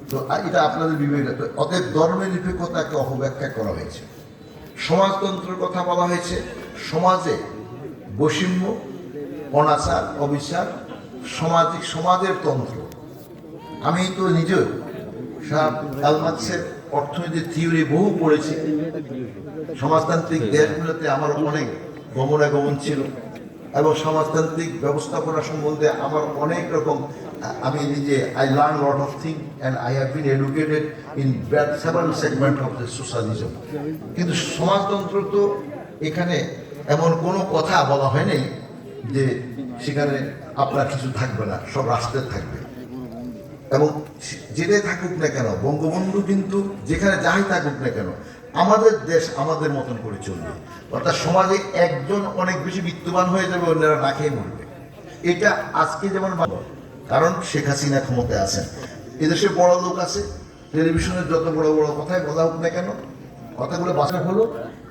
তো এটা আপনাদের বিবেকে, অতএব ধর্মের নিরপেক্ষতাকে অপব্যাখ্যা করা হয়েছে। সমাজতন্ত্রের কথা বলা হয়েছে। সমাজে বৈষম্য, অনাচার, অবিচার, সমাজের তন্ত্র। আমি তো নিজেও আলমার্ক্সের অর্থনীতির থিওরি বহু পড়েছি। সমাজতান্ত্রিক দেশগুলোতে আমার অনেক গমনাগমন ছিল এবং সমাজতান্ত্রিক ব্যবস্থাপনা সম্বন্ধে আমার অনেক রকম, আমি নিজে I learn lot of thing and I have been educated in several segment of the socialism. কিন্তু সমাজতন্ত্র তো এখানে এমন কোনো কথা বলা হয়নি যে সেখানে আপনার কিছু থাকবে না, সব রাষ্ট্রের থাকবে। এবং যেটাই থাকুক না কেন, বঙ্গবন্ধু কিন্তু যেখানে যাই থাকুক না কেন, আমাদের দেশ আমাদের মতন করে চলবে। অর্থাৎ সমাজে একজন অনেক বেশি বিত্তবান হয়ে যাবে, অন্যরা না খেয়ে মরবে। এটা আজকে যেমন, কারণ শেখ হাসিনা ক্ষমতায় আছেন, এদেশে বড় লোক আছে, টেলিভিশনের যত বড় বড় কথাই বলা হোক না কেন, কথাগুলো বাঁচা হলো